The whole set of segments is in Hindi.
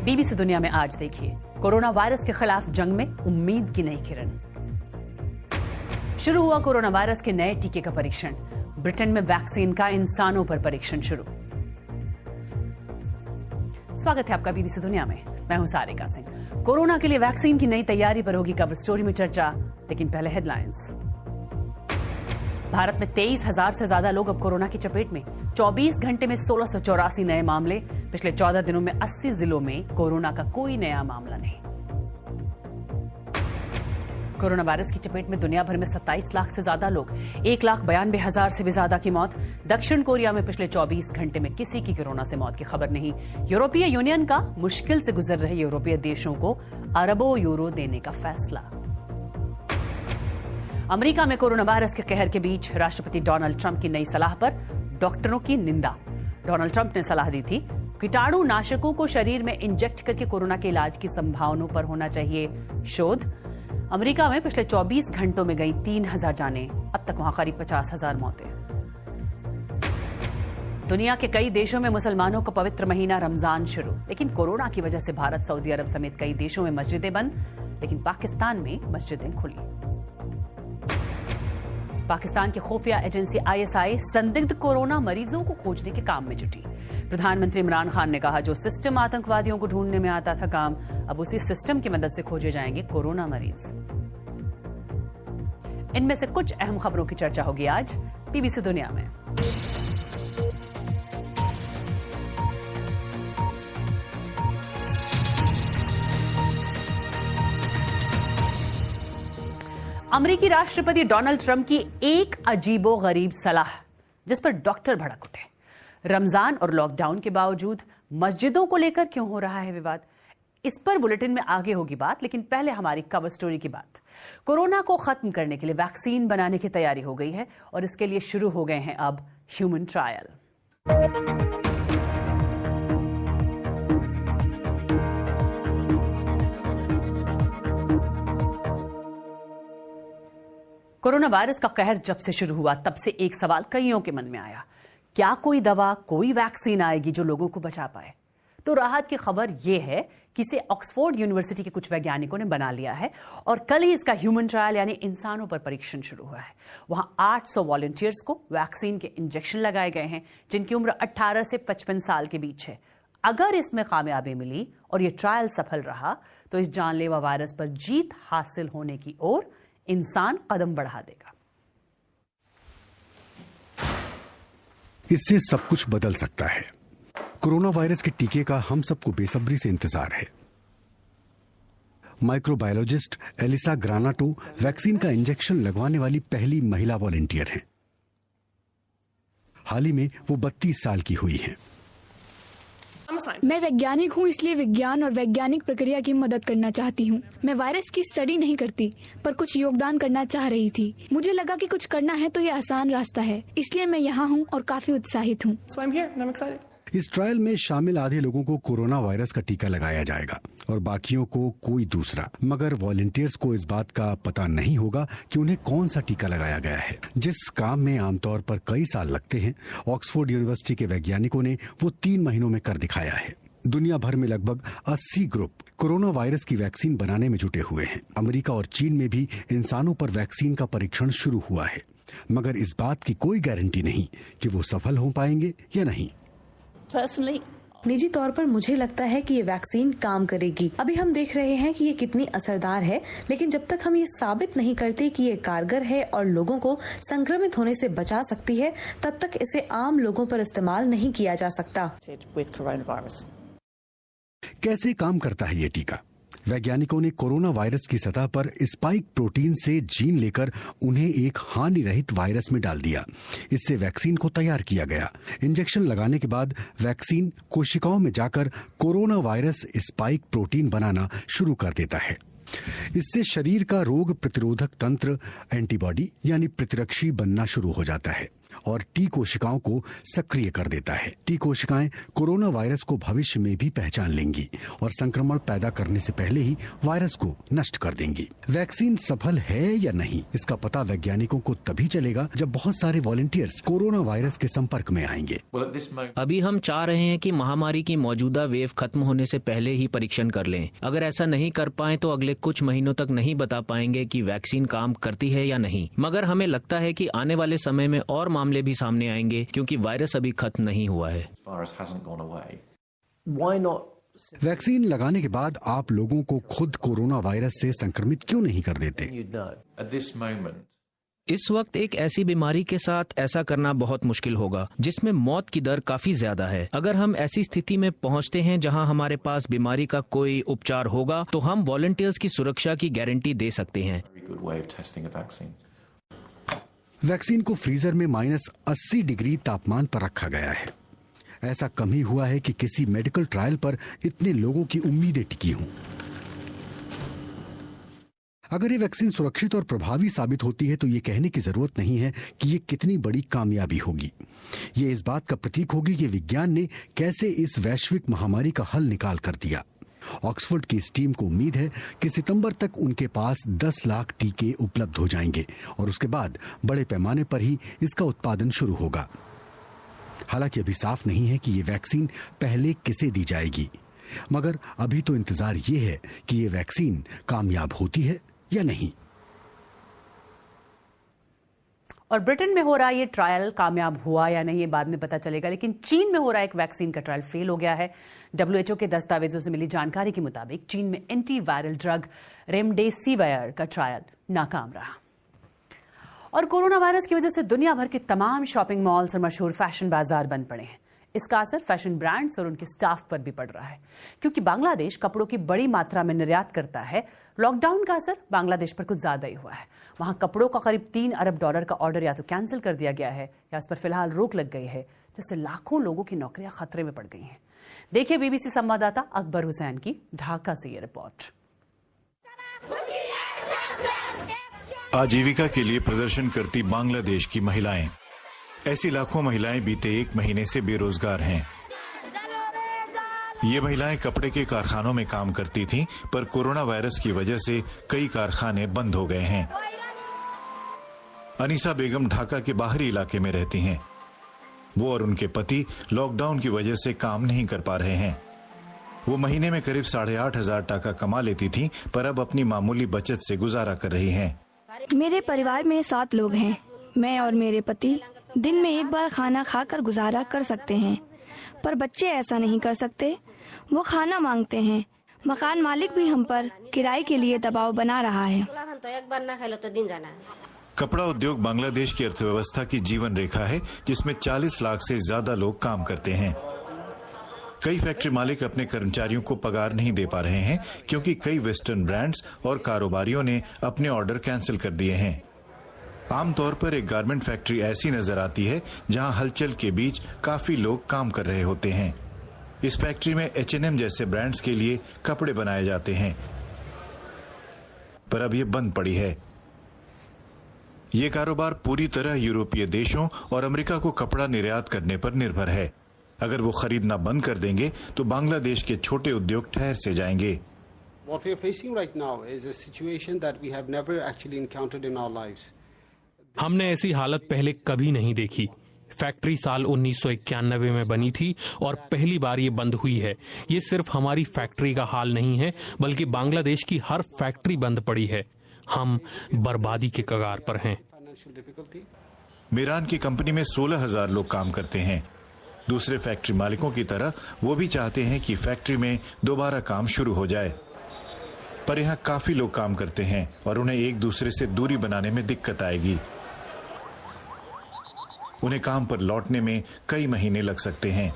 बीबीसी दुनिया में आज देखिए, कोरोना वायरस के खिलाफ जंग में उम्मीद की नई किरण। शुरू हुआ कोरोना वायरस के नए टीके का परीक्षण। ब्रिटेन में वैक्सीन का इंसानों पर परीक्षण शुरू। स्वागत है आपका बीबीसी दुनिया में। मैं हूं सारिका सिंह। कोरोना के लिए वैक्सीन की नई तैयारी पर होगी कवर स्टोरी में चर्चा, लेकिन पहले हेडलाइंस। भारत में 23,000 से ज्यादा लोग अब कोरोना की चपेट में। 24 घंटे में 1684 नए मामले। पिछले 14 दिनों में 80 जिलों में कोरोना का कोई नया मामला नहीं। कोरोना वायरस की चपेट में दुनिया भर में 27 लाख से ज्यादा लोग। 1,92,000 से भी ज्यादा की मौत। दक्षिण कोरिया में पिछले 24 घंटे में किसी की कोरोना से मौत की खबर नहीं। यूरोपीय यूनियन का मुश्किल से गुजर रहे यूरोपीय देशों को अरबों यूरो देने का फैसला। अमेरिका में कोरोना वायरस के कहर के बीच राष्ट्रपति डोनाल्ड ट्रंप की नई सलाह पर डॉक्टरों की निंदा। डोनाल्ड ट्रंप ने सलाह दी थी, कीटाणु नाशकों को शरीर में इंजेक्ट करके कोरोना के इलाज की संभावनाओं पर होना चाहिए शोध। अमेरिका में पिछले 24 घंटों में गई 3,000 जानें। अब तक वहां करीब 50,000 मौतें। दुनिया के कई देशों में मुसलमानों का पवित्र महीना रमजान शुरू, लेकिन कोरोना की वजह से भारत, सऊदी अरब समेत कई देशों में मस्जिदें बंद, लेकिन पाकिस्तान में मस्जिदें खुली। पाकिस्तान की खुफिया एजेंसी ISI संदिग्ध कोरोना मरीजों को खोजने के काम में जुटी। प्रधानमंत्री इमरान खान ने कहा, जो सिस्टम आतंकवादियों को ढूंढने में आता था काम, अब उसी सिस्टम की मदद से खोजे जाएंगे कोरोना मरीज। इनमें से कुछ अहम खबरों की चर्चा होगी आज बीबीसी दुनिया में। अमेरिकी राष्ट्रपति डोनाल्ड ट्रंप की एक अजीबोगरीब सलाह, जिस पर डॉक्टर भड़क उठे। रमजान और लॉकडाउन के बावजूद मस्जिदों को लेकर क्यों हो रहा है विवाद, इस पर बुलेटिन में आगे होगी बात, लेकिन पहले हमारी कवर स्टोरी की बात। कोरोना को खत्म करने के लिए वैक्सीन बनाने की तैयारी हो गई है और इसके लिए शुरू हो गए हैं अब ह्यूमन ट्रायल। कोरोना वायरस का कहर जब से शुरू हुआ, तब से एक सवाल कईयों के मन में आया, क्या कोई दवा, कोई वैक्सीन आएगी जो लोगों को बचा पाए? तो राहत की खबर यह है कि इसे ऑक्सफोर्ड यूनिवर्सिटी के कुछ वैज्ञानिकों ने बना लिया है और कल ही इसका ह्यूमन ट्रायल यानी इंसानों पर परीक्षण शुरू हुआ है। वहां 800 वॉलंटियर्स को वैक्सीन के इंजेक्शन लगाए गए हैं, जिनकी उम्र 18 से 55 साल के बीच है। अगर इसमें कामयाबी मिली और यह ट्रायल सफल रहा, तो इस जानलेवा वायरस पर जीत हासिल होने की ओर इंसान कदम बढ़ा देगा। इससे सब कुछ बदल सकता है। कोरोना वायरस के टीके का हम सबको बेसब्री से इंतजार है। माइक्रोबायोलॉजिस्ट एलिसा ग्रानाटो वैक्सीन का इंजेक्शन लगवाने वाली पहली महिला वॉलंटियर हैं। हाल ही में वो 32 साल की हुई हैं। मैं वैज्ञानिक हूँ, इसलिए विज्ञान और वैज्ञानिक प्रक्रिया की मदद करना चाहती हूँ। मैं वायरस की स्टडी नहीं करती, पर कुछ योगदान करना चाह रही थी। मुझे लगा कि कुछ करना है तो ये आसान रास्ता है, इसलिए मैं यहाँ हूँ और काफी उत्साहित हूँ। इस ट्रायल में शामिल आधे लोगों को कोरोना वायरस का टीका लगाया जाएगा और बाकियों को कोई दूसरा। मगर वॉलंटियर्स को इस बात का पता नहीं होगा कि उन्हें कौन सा टीका लगाया गया है। जिस काम में आमतौर पर कई साल लगते हैं, ऑक्सफोर्ड यूनिवर्सिटी के वैज्ञानिकों ने वो 3 महीनों में कर दिखाया है। दुनिया भर में लगभग 80 ग्रुप कोरोना वायरस की वैक्सीन बनाने में जुटे हुए हैं। अमेरिका और चीन में भी इंसानों पर वैक्सीन का परीक्षण शुरू हुआ है, मगर इस बात की कोई गारंटी नहीं कि वो सफल हो पाएंगे या नहीं। निजी तौर पर मुझे लगता है कि ये वैक्सीन काम करेगी। अभी हम देख रहे हैं कि ये कितनी असरदार है, लेकिन जब तक हम ये साबित नहीं करते कि ये कारगर है और लोगों को संक्रमित होने से बचा सकती है, तब तक इसे आम लोगों पर इस्तेमाल नहीं किया जा सकता। कैसे काम करता है ये टीका? वैज्ञानिकों ने कोरोना वायरस की सतह पर स्पाइक प्रोटीन से जीन लेकर उन्हें एक हानि रहित वायरस में डाल दिया। इससे वैक्सीन को तैयार किया गया। इंजेक्शन लगाने के बाद वैक्सीन कोशिकाओं में जाकर कोरोना वायरस स्पाइक प्रोटीन बनाना शुरू कर देता है। इससे शरीर का रोग प्रतिरोधक तंत्र एंटीबॉडी यानी प्रतिरक्षी बनना शुरू हो जाता है और टी कोशिकाओं को सक्रिय कर देता है। टी कोशिकाएं कोरोना वायरस को भविष्य में भी पहचान लेंगी और संक्रमण पैदा करने से पहले ही वायरस को नष्ट कर देंगी। वैक्सीन सफल है या नहीं, इसका पता वैज्ञानिकों को तभी चलेगा जब बहुत सारे वॉलंटियर्स कोरोना वायरस के संपर्क में आएंगे। अभी हम चाह रहे हैं कि महामारी की मौजूदा वेव खत्म होने से पहले ही परीक्षण कर लें। अगर ऐसा नहीं कर पाए तो अगले कुछ महीनों तक नहीं बता पाएंगे कि वैक्सीन काम करती है या नहीं, मगर हमें लगता है कि आने वाले समय में और मामले भी सामने आएंगे क्योंकि वायरस अभी खत्म नहीं हुआ है। वैक्सीन लगाने के बाद आप लोगों को खुद कोरोना वायरस से संक्रमित क्यों नहीं कर देते? इस वक्त एक ऐसी बीमारी के साथ ऐसा करना बहुत मुश्किल होगा जिसमें मौत की दर काफी ज्यादा है। अगर हम ऐसी स्थिति में पहुंचते हैं जहां हमारे पास बीमारी का कोई उपचार होगा तो हम वॉलंटियर्स की सुरक्षा की गारंटी दे सकते हैं। वैक्सीन को फ्रीजर में -80 डिग्री तापमान पर रखा गया है। ऐसा कम ही हुआ है कि किसी मेडिकल ट्रायल पर इतने लोगों की उम्मीदें टिकी हों। अगर ये वैक्सीन सुरक्षित और प्रभावी साबित होती है तो ये कहने की जरूरत नहीं है कि ये कितनी बड़ी कामयाबी होगी। ये इस बात का प्रतीक होगी कि विज्ञान ने कैसे इस वैश्विक महामारी का हल निकाल कर दिया। ऑक्सफोर्ड की इस टीम को उम्मीद है कि सितंबर तक उनके पास 10 लाख टीके उपलब्ध हो जाएंगे और उसके बाद बड़े पैमाने पर ही इसका उत्पादन शुरू होगा। हालांकि अभी साफ नहीं है कि ये वैक्सीन पहले किसे दी जाएगी, मगर अभी तो इंतजार ये है कि ये वैक्सीन कामयाब होती है या नहीं। और ब्रिटेन में हो रहा ये ट्रायल कामयाब हुआ या नहीं ये बाद में पता चलेगा, लेकिन चीन में हो रहा एक वैक्सीन का ट्रायल फेल हो गया है। WHO के दस्तावेजों से मिली जानकारी के मुताबिक चीन में एंटी वायरल ड्रग रेमडेसिविर का ट्रायल नाकाम रहा। और कोरोना वायरस की वजह से दुनिया भर के तमाम शॉपिंग मॉल्स और मशहूर फैशन बाजार बंद पड़े हैं। इसका असर फैशन ब्रांड्स और उनके स्टाफ पर भी पड़ रहा है, क्योंकि बांग्लादेश कपड़ों की बड़ी मात्रा में निर्यात करता है। लॉकडाउन का असर बांग्लादेश पर कुछ ज्यादा ही हुआ है। वहां कपड़ों का करीब $3 अरब का ऑर्डर या तो कैंसिल कर दिया गया है या उस पर फिलहाल रोक लग गई है, जिससे लाखों लोगों की नौकरियां खतरे में पड़ गई हैं। देखिए BBC संवाददाता अकबर हुसैन की ढाका से ये रिपोर्ट। आजीविका के लिए प्रदर्शन करती बांग्लादेश की महिलाएं। ऐसी लाखों महिलाएं बीते 1 महीने से बेरोजगार हैं। ये महिलाएं कपड़े के कारखानों में काम करती थीं, पर कोरोना वायरस की वजह से कई कारखाने बंद हो गए हैं। अनीसा बेगम ढाका के बाहरी इलाके में रहती हैं। वो और उनके पति लॉकडाउन की वजह से काम नहीं कर पा रहे हैं। वो महीने में करीब 8,500 टाका कमा लेती थीं, पर अब अपनी मामूली बचत से गुजारा कर रही हैं। मेरे परिवार में 7 लोग हैं। मैं और मेरे पति दिन में एक बार खाना खाकर गुजारा कर सकते हैं, पर बच्चे ऐसा नहीं कर सकते। वो खाना मांगते हैं। मकान मालिक भी हम पर किराए के लिए दबाव बना रहा है। कपड़ा उद्योग बांग्लादेश की अर्थव्यवस्था की जीवन रेखा है, जिसमें 40 लाख से ज्यादा लोग काम करते हैं। कई फैक्ट्री मालिक अपने कर्मचारियों को पगार नहीं दे पा रहे हैं, क्योंकि कई वेस्टर्न ब्रांड्स और कारोबारियों ने अपने ऑर्डर कैंसिल कर दिए हैं। आमतौर पर एक गारमेंट फैक्ट्री ऐसी नजर आती है जहां हलचल के बीच काफी लोग काम कर रहे होते हैं। इस फैक्ट्री में H&M जैसे ब्रांड्स के लिए कपड़े बनाए जाते हैं, पर अब ये बंद पड़ी है। ये कारोबार पूरी तरह यूरोपीय देशों और अमेरिका को कपड़ा निर्यात करने पर निर्भर है। अगर वो खरीदना बंद कर देंगे तो बांग्लादेश के छोटे उद्योग ठहर से जाएंगे। What we are facing right now is a situation that we have never actually encountered in our lives. हमने ऐसी हालत पहले कभी नहीं देखी। फैक्ट्री साल 1991 में बनी थी और पहली बार ये बंद हुई है। ये सिर्फ हमारी फैक्ट्री का हाल नहीं है, बल्कि बांग्लादेश की हर फैक्ट्री बंद पड़ी है। हम बर्बादी के कगार पर हैं। मीरान की कंपनी में 16,000 लोग काम करते हैं। दूसरे फैक्ट्री मालिकों की तरह वो भी चाहते हैं कि फैक्ट्री में दोबारा काम शुरू हो जाए, पर यहाँ काफी लोग काम करते हैं और उन्हें एक दूसरे से दूरी बनाने में दिक्कत आएगी। उन्हें काम पर लौटने में कई महीने लग सकते हैं।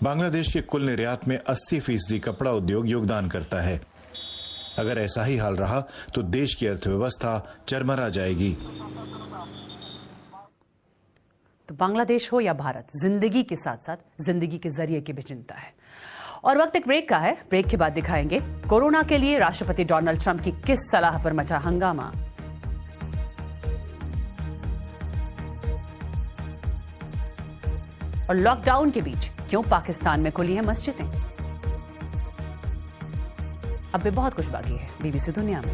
बांग्लादेश के कुल निर्यात में 80% कपड़ा उद्योग योगदान करता है। अगर ऐसा ही हाल रहा तो देश की अर्थव्यवस्था चरमरा जाएगी। तो बांग्लादेश हो या भारत, जिंदगी के साथ साथ जिंदगी के जरिए की भी चिंता है। और वक्त एक ब्रेक का है। ब्रेक के बाद दिखाएंगे कोरोना के लिए राष्ट्रपति डोनाल्ड ट्रंप की किस सलाह पर मचा हंगामा। और लॉकडाउन के बीच क्यों पाकिस्तान में खुली हैं मस्जिदें? अब भी बहुत कुछ बाकी है बीबीसी दुनिया में।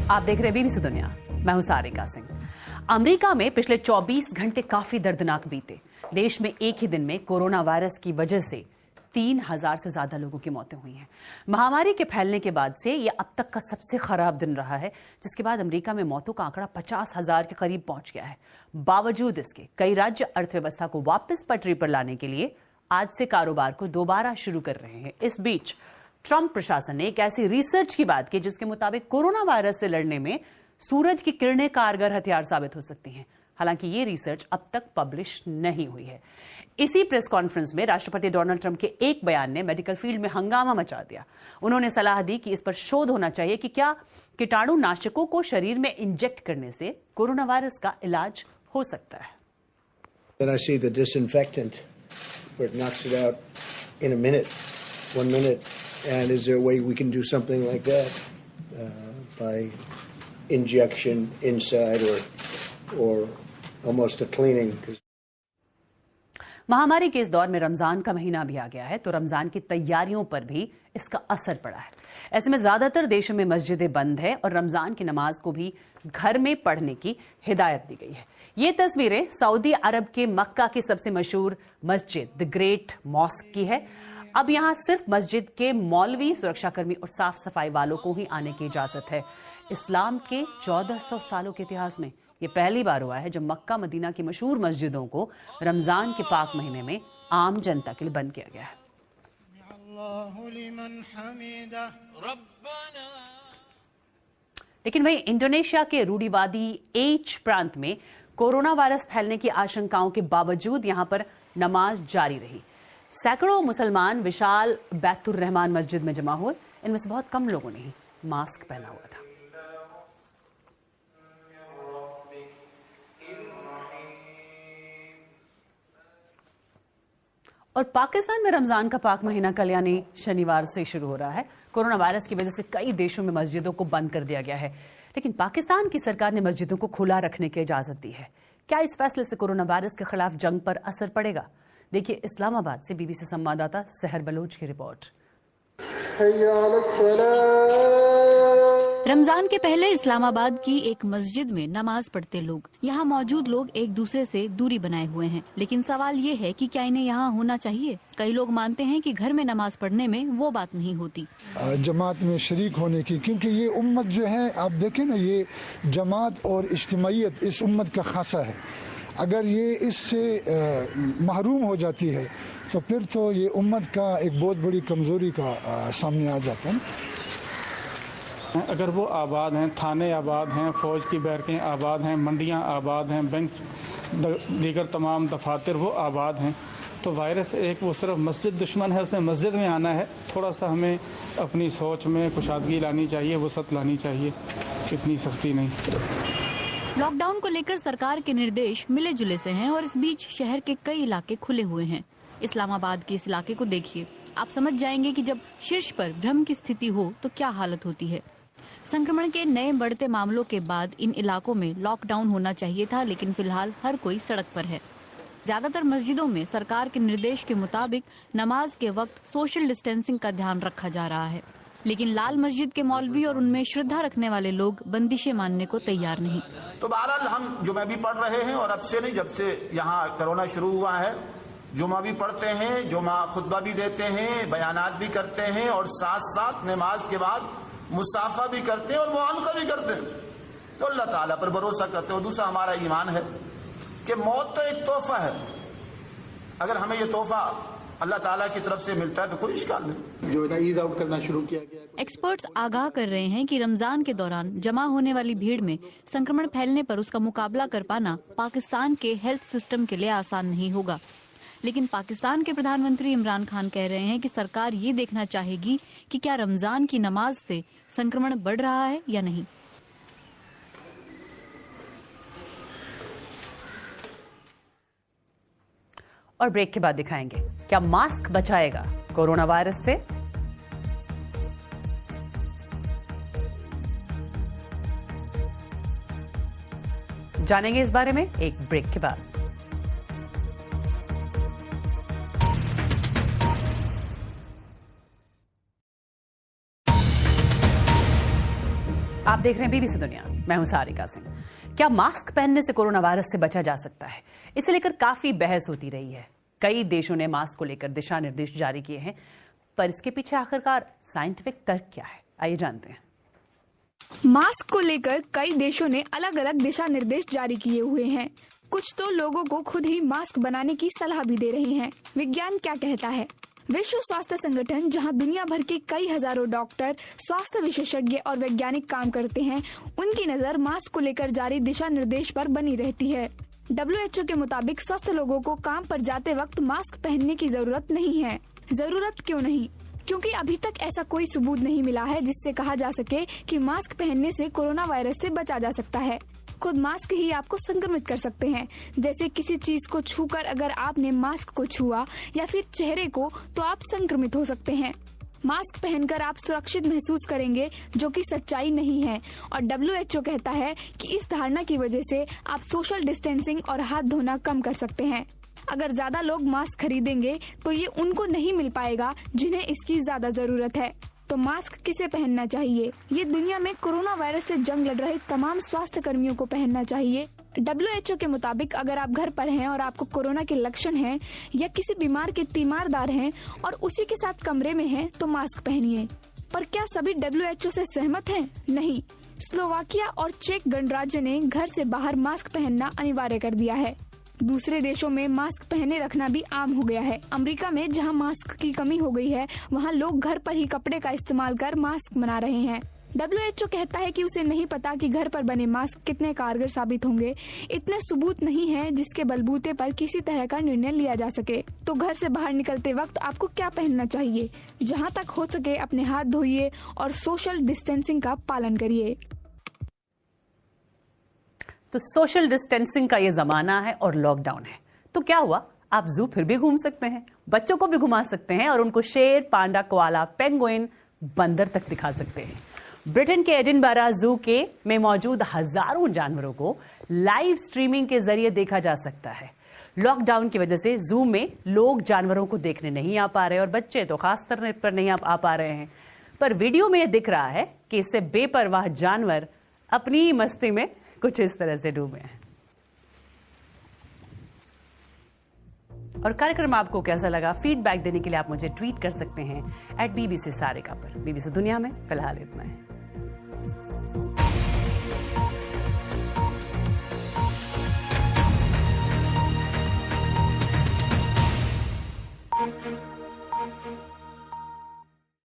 आप देख रहे हैं बीबीसी दुनिया, मैं हूं सारिका सिंह। अमेरिका में पिछले 24 घंटे काफी दर्दनाक बीते। देश में एक ही दिन में कोरोना वायरस की वजह से 3000 से ज्यादा लोगों की मौतें हुई हैं। महामारी के फैलने के बाद से यह अब तक का सबसे खराब दिन रहा है, जिसके बाद अमेरिका में मौतों का आंकड़ा 50,000 के करीब पहुंच गया है। बावजूद इसके कई राज्य अर्थव्यवस्था को वापस पटरी पर लाने के लिए आज से कारोबार को दोबारा शुरू कर रहे हैं। इस बीच ट्रंप प्रशासन ने एक ऐसी रिसर्च की बात की जिसके मुताबिक कोरोना वायरस से लड़ने में सूरज की किरणें कारगर हथियार साबित हो सकती हैं। हालांकि ये रिसर्च अब तक पब्लिश नहीं हुई है। इसी प्रेस कॉन्फ्रेंस में राष्ट्रपति डोनाल्ड ट्रंप के एक बयान ने मेडिकल फील्ड में हंगामा मचा दिया। उन्होंने सलाह दी कि इस पर शोध होना चाहिए कि क्या कीटाणुनाशकों को शरीर में इंजेक्ट करने से कोरोना वायरस का इलाज हो सकता है। Then I see the disinfectant where it knocks it out in a minute, 1 minute. And is there a way we can do something like that by injection inside or almost a cleaning? महामारी के इस दौर में रमजान का महीना भी आ गया है, तो रमजान की तैयारियों पर भी इसका असर पड़ा है। ऐसे में ज्यादातर देशों में मस्जिदें बंद है और रमजान की नमाज को भी घर में पढ़ने की हिदायत दी गई है। ये तस्वीरें सऊदी अरब के मक्का की सबसे मशहूर मस्जिद द ग्रेट मॉस्क की है। अब यहां सिर्फ मस्जिद के मौलवी, सुरक्षाकर्मी और साफ सफाई वालों को ही आने की इजाजत है। इस्लाम के 1400 सालों के इतिहास में ये पहली बार हुआ है जब मक्का मदीना की मशहूर मस्जिदों को रमजान के पाक महीने में आम जनता के लिए बंद किया गया है। लेकिन वहीं इंडोनेशिया के रूढ़िवादी एच प्रांत में कोरोना वायरस फैलने की आशंकाओं के बावजूद यहां पर नमाज जारी रही। सैकड़ों मुसलमान विशाल बैतुर रहमान मस्जिद में जमा हुए। इनमें से बहुत कम लोगों ने ही मास्क पहना हुआ था। और पाकिस्तान में रमजान का पाक महीना कल यानी शनिवार से शुरू हो रहा है। कोरोना वायरस की वजह से कई देशों में मस्जिदों को बंद कर दिया गया है, लेकिन पाकिस्तान की सरकार ने मस्जिदों को खुला रखने की इजाजत दी है। क्या इस फैसले से कोरोना वायरस के खिलाफ जंग पर असर पड़ेगा? देखिए इस्लामाबाद से बीबीसी संवाददाता सहर बलोच की रिपोर्ट। रमजान के पहले इस्लामाबाद की एक मस्जिद में नमाज पढ़ते लोग, यहाँ मौजूद लोग एक दूसरे से दूरी बनाए हुए हैं, लेकिन सवाल ये है कि क्या इन्हें यहाँ होना चाहिए? कई लोग मानते हैं कि घर में नमाज पढ़ने में वो बात नहीं होती जमात में शरीक होने की, क्योंकि ये उम्मत जो है, आप देखें ना, ये जमात और इज्तिमाइयत इस उम्मत का खासा है। अगर ये इससे महरूम हो जाती है तो फिर तो ये उम्मत का एक बहुत बड़ी कमजोरी का सामने आ जाता है। अगर वो आबाद हैं, थाने आबाद हैं, फौज की बैरकें आबाद हैं, मंडियां आबाद हैं, बैंक दीगर तमाम दफातर वो आबाद हैं, तो वायरस एक वो सिर्फ मस्जिद दुश्मन है, उसने मस्जिद में आना है। थोड़ा सा हमें अपनी सोच में कुशादगी लानी चाहिए, वसत लानी चाहिए, इतनी सख्ती नहीं। लॉकडाउन को लेकर सरकार के निर्देश मिले जुले से हैं और इस बीच शहर के कई इलाके खुले हुए हैं। इस्लामाबाद के इस इलाके को देखिए, आप समझ जाएंगे कि जब शीर्ष पर भ्रम की स्थिति हो तो क्या हालत होती है। संक्रमण के नए बढ़ते मामलों के बाद इन इलाकों में लॉकडाउन होना चाहिए था, लेकिन फिलहाल हर कोई सड़क पर है। ज्यादातर मस्जिदों में सरकार के निर्देश के मुताबिक नमाज के वक्त सोशल डिस्टेंसिंग का ध्यान रखा जा रहा है, लेकिन लाल मस्जिद के मौलवी और उनमें श्रद्धा रखने वाले लोग बंदिशें मानने को तैयार नहीं। तो बहरहाल हम जुमा भी पढ़ रहे हैं और अब से नहीं, जब से यहाँ कोरोना शुरू हुआ है, जुमा भी पढ़ते हैं, जुमा खुतबा भी देते हैं, बयानात भी करते हैं और साथ साथ नमाज के बाद मुसाफा भी करते हैं और मुआनका भी करते हैं। तो अल्लाह ताला पर भरोसा करते हैं। और दूसरा हमारा ईमान है कि मौत तो एक तोहफा है। अगर हमें ये तोहफा अल्लाह ताला की तरफ से मिलता है तो कोई इश्काल नहीं। जो है ईज आउट करना शुरू किया गया। एक्सपर्ट्स आगाह कर रहे हैं कि रमजान के दौरान जमा होने वाली भीड़ में संक्रमण फैलने पर उसका मुकाबला कर पाना पाकिस्तान के हेल्थ सिस्टम के लिए आसान नहीं होगा। लेकिन पाकिस्तान के प्रधानमंत्री इमरान खान कह रहे हैं कि सरकार ये देखना चाहेगी कि क्या रमजान की नमाज से संक्रमण बढ़ रहा है या नहीं। और ब्रेक के बाद दिखाएंगे क्या मास्क बचाएगा कोरोना वायरस से? जानेंगे इस बारे में एक ब्रेक के बाद। आप देख रहे हैं बीबीसी दुनिया, मैं हूं सारिका सिंह। क्या मास्क पहनने से कोरोना वायरस से बचा जा सकता है? इसे लेकर काफी बहस होती रही है। कई देशों ने मास्क को लेकर दिशा निर्देश जारी किए हैं, पर इसके पीछे आखिरकार साइंटिफिक तर्क क्या है, आइए जानते हैं। मास्क को लेकर कई देशों ने अलग अलग दिशा निर्देश जारी किए हुए हैं। कुछ तो लोगों को खुद ही मास्क बनाने की सलाह भी दे रहे हैं। विज्ञान क्या कहता है? विश्व स्वास्थ्य संगठन, जहां दुनिया भर के कई हजारों डॉक्टर, स्वास्थ्य विशेषज्ञ और वैज्ञानिक काम करते हैं, उनकी नजर मास्क को लेकर जारी दिशा निर्देश पर बनी रहती है। WHO के मुताबिक स्वस्थ लोगों को काम पर जाते वक्त मास्क पहनने की जरूरत नहीं है। जरूरत क्यों नहीं? क्योंकि अभी तक ऐसा कोई सबूत नहीं मिला है जिससे कहा जा सके कि मास्क पहनने से कोरोना वायरस से बचा जा सकता है। खुद मास्क ही आपको संक्रमित कर सकते हैं। जैसे किसी चीज को छूकर अगर आपने मास्क को छुआ या फिर चेहरे को, तो आप संक्रमित हो सकते हैं। मास्क पहनकर आप सुरक्षित महसूस करेंगे, जो कि सच्चाई नहीं है। और WHO कहता है कि इस धारणा की वजह से आप सोशल डिस्टेंसिंग और हाथ धोना कम कर सकते हैं। अगर ज्यादा लोग मास्क खरीदेंगे तो ये उनको नहीं मिल पाएगा जिन्हें इसकी ज्यादा जरूरत है। तो मास्क किसे पहनना चाहिए? ये दुनिया में कोरोना वायरस से जंग लड़ रहे तमाम स्वास्थ्य कर्मियों को पहनना चाहिए। WHO के मुताबिक अगर आप घर पर हैं और आपको कोरोना के लक्षण हैं या किसी बीमार के तीमारदार हैं और उसी के साथ कमरे में हैं, तो मास्क पहनिए। पर क्या सभी WHO से सहमत हैं? नहीं। स्लोवाकिया और चेक गणराज्य ने घर से बाहर मास्क पहनना अनिवार्य कर दिया है। दूसरे देशों में मास्क पहने रखना भी आम हो गया है। अमेरिका में जहां मास्क की कमी हो गई है, वहां लोग घर पर ही कपड़े का इस्तेमाल कर मास्क बना रहे हैं। WHO कहता है कि उसे नहीं पता कि घर पर बने मास्क कितने कारगर साबित होंगे। इतने सबूत नहीं है जिसके बलबूते पर किसी तरह का निर्णय लिया जा सके। तो घर से बाहर निकलते वक्त आपको क्या पहनना चाहिए? जहां तक हो सके अपने हाथ धोइए और सोशल डिस्टेंसिंग का पालन करिए। तो सोशल डिस्टेंसिंग का ये जमाना है और लॉकडाउन है, तो क्या हुआ? आप जू फिर भी घूम सकते हैं, बच्चों को भी घुमा सकते हैं और उनको शेर, पांडा, कोआला, पेंगुइन, बंदर तक दिखा सकते हैं। ब्रिटेन के एडिनबरा जू में मौजूद हजारों जानवरों को लाइव स्ट्रीमिंग के जरिए देखा जा सकता है। लॉकडाउन की वजह से जू में लोग जानवरों को देखने नहीं आ पा रहे और बच्चे तो खास तौर पर नहीं आ पा रहे हैं। पर वीडियो में दिख रहा है कि इससे बेपरवाह जानवर अपनी मस्ती में कुछ इस तरह से डूबे हैं। और कार्यक्रम आपको कैसा लगा? फीडबैक देने के लिए आप मुझे ट्वीट कर सकते हैं @BBC सारिका पर। बीबीसी दुनिया में फिलहाल इतना है।